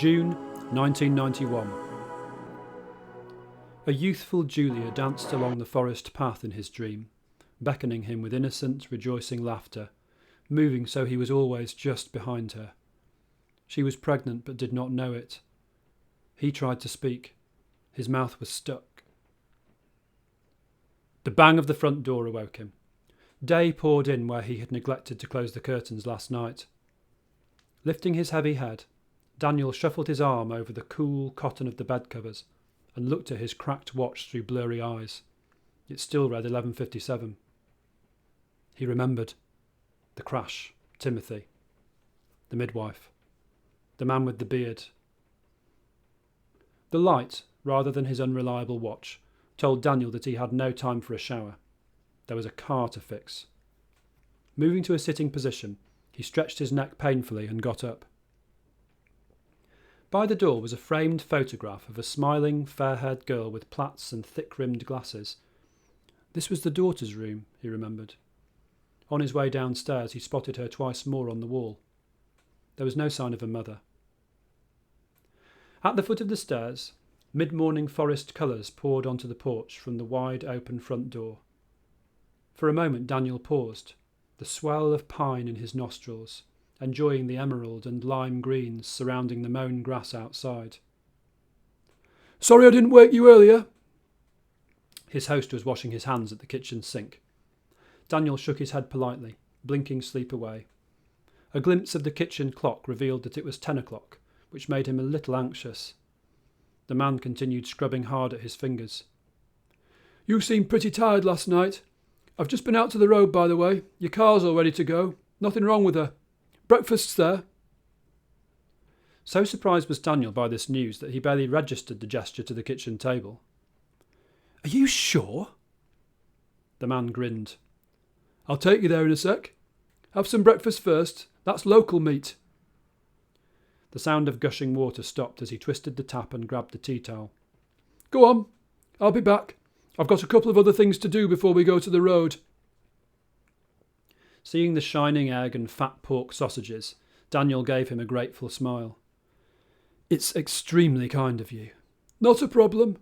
June 1991. A youthful Julia danced along the forest path in his dream, beckoning him with innocent, rejoicing laughter, moving so he was always just behind her. She was pregnant but did not know it. He tried to speak. His mouth was stuck. The bang of the front door awoke him. Day poured in where he had neglected to close the curtains last night. Lifting his heavy head, Daniel shuffled his arm over the cool cotton of the bed covers and looked at his cracked watch through blurry eyes. It still read 11:57. He remembered. The crash, Timothy, the midwife, the man with the beard. The light, rather than his unreliable watch, told Daniel that he had no time for a shower. There was a car to fix. Moving to a sitting position, he stretched his neck painfully and got up. By the door was a framed photograph of a smiling, fair-haired girl with plaits and thick-rimmed glasses. This was the daughter's room, he remembered. On his way downstairs, he spotted her twice more on the wall. There was no sign of her mother. At the foot of the stairs, mid-morning forest colours poured onto the porch from the wide open front door. For a moment Daniel paused, the swell of pine in his nostrils, enjoying the emerald and lime greens surrounding the mown grass outside. "Sorry I didn't wake you earlier." His host was washing his hands at the kitchen sink. Daniel shook his head politely, blinking sleep away. A glimpse of the kitchen clock revealed that it was 10 o'clock, which made him a little anxious. The man continued scrubbing hard at his fingers. "You seemed pretty tired last night. I've just been out to the road, by the way. Your car's all ready to go. Nothing wrong with her. Breakfast's there." So surprised was Daniel by this news that he barely registered the gesture to the kitchen table. "Are you sure?" The man grinned. "I'll take you there in a sec. Have some breakfast first. That's local meat." The sound of gushing water stopped as he twisted the tap and grabbed the tea towel. "Go on. I'll be back. I've got a couple of other things to do before we go to the road." Seeing the shining egg and fat pork sausages, Daniel gave him a grateful smile. "It's extremely kind of you." "Not a problem."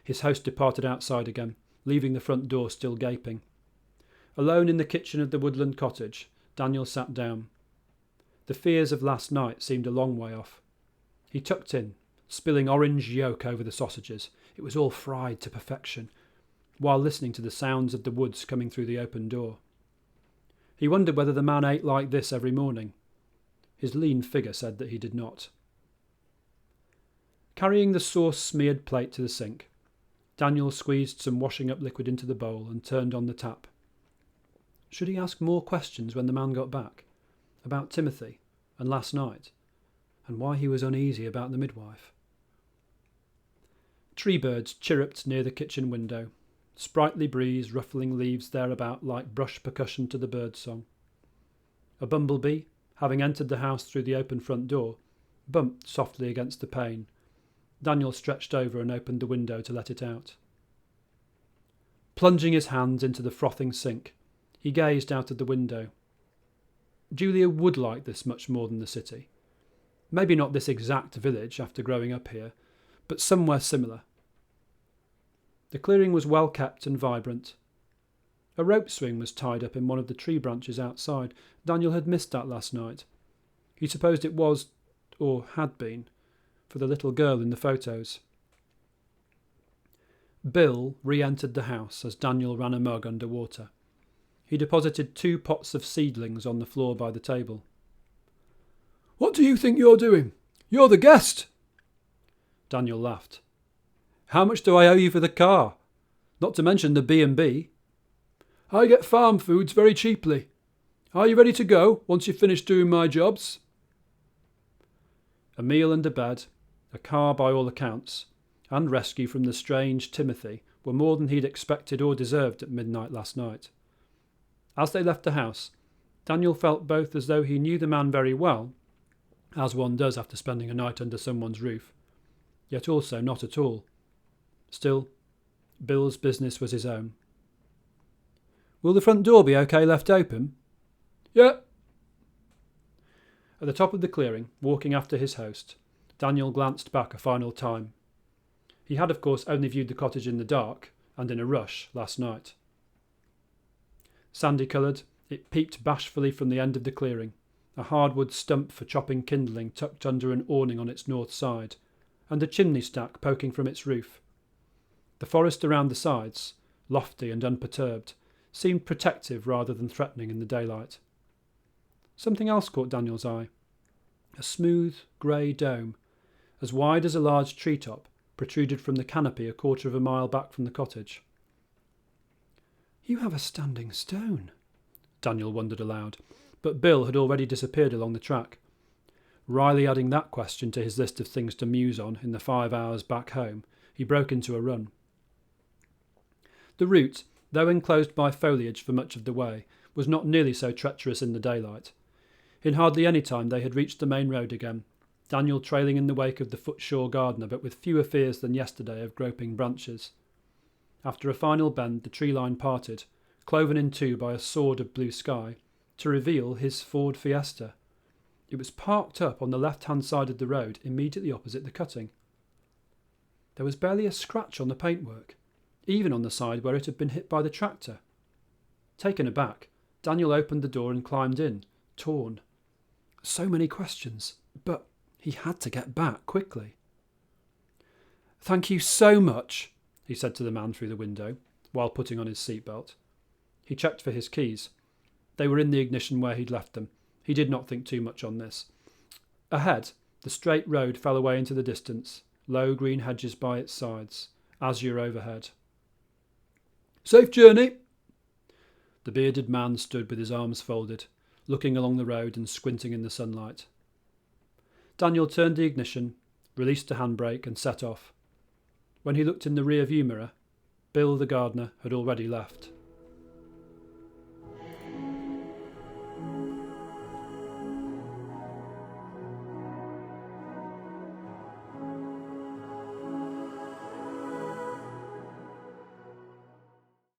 His host departed outside again, leaving the front door still gaping. Alone in the kitchen of the woodland cottage, Daniel sat down. The fears of last night seemed a long way off. He tucked in, spilling orange yolk over the sausages. It was all fried to perfection, while listening to the sounds of the woods coming through the open door. He wondered whether the man ate like this every morning. His lean figure said that he did not. Carrying the sauce-smeared plate to the sink, Daniel squeezed some washing-up liquid into the bowl and turned on the tap. Should he ask more questions when the man got back? About Timothy, and last night, and why he was uneasy about the midwife? Tree birds chirruped near the kitchen window, sprightly breeze ruffling leaves thereabout like brush percussion to the bird song. A bumblebee, having entered the house through the open front door, bumped softly against the pane. Daniel stretched over and opened the window to let it out. Plunging his hands into the frothing sink, he gazed out of the window. Julia would like this much more than the city. Maybe not this exact village after growing up here, but somewhere similar. The clearing was well kept and vibrant. A rope swing was tied up in one of the tree branches outside. Daniel had missed that last night. He supposed it was, or had been, for the little girl in the photos. Bill re-entered the house as Daniel ran a mug under water. He deposited 2 pots of seedlings on the floor by the table. "What do you think you're doing? You're the guest." Daniel laughed. "How much do I owe you for the car? Not to mention the B&B. "I get farm foods very cheaply. Are you ready to go once you've finished doing my jobs?" A meal and a bed, a car by all accounts, and rescue from the strange Timothy were more than he'd expected or deserved at midnight last night. As they left the house, Daniel felt both as though he knew the man very well, as one does after spending a night under someone's roof, yet also not at all. Still, Bill's business was his own. "Will the front door be okay left open?" "Yeah." At the top of the clearing, walking after his host, Daniel glanced back a final time. He had, of course, only viewed the cottage in the dark and in a rush last night. Sandy-coloured, it peeped bashfully from the end of the clearing, a hardwood stump for chopping kindling tucked under an awning on its north side, and a chimney stack poking from its roof. The forest around the sides, lofty and unperturbed, seemed protective rather than threatening in the daylight. Something else caught Daniel's eye. A smooth, grey dome, as wide as a large treetop, protruded from the canopy a quarter of a mile back from the cottage. "You have a standing stone," Daniel wondered aloud, but Bill had already disappeared along the track. Wryly adding that question to his list of things to muse on in the 5 hours back home, he broke into a run. The route, though enclosed by foliage for much of the way, was not nearly so treacherous in the daylight. In hardly any time they had reached the main road again, Daniel trailing in the wake of the Footshaw gardener, but with fewer fears than yesterday of groping branches. After a final bend, the tree line parted, cloven in two by a sword of blue sky, to reveal his Ford Fiesta. It was parked up on the left-hand side of the road, immediately opposite the cutting. There was barely a scratch on the paintwork, even on the side where it had been hit by the tractor. Taken aback, Daniel opened the door and climbed in, torn. So many questions, but he had to get back quickly. "Thank you so much," he said to the man through the window, while putting on his seatbelt. He checked for his keys. They were in the ignition where he'd left them. He did not think too much on this. Ahead, the straight road fell away into the distance, low green hedges by its sides, azure overhead. "Safe journey." The bearded man stood with his arms folded, looking along the road and squinting in the sunlight. Daniel turned the ignition, released the handbrake and set off. When he looked in the rear view mirror, Bill the gardener had already left.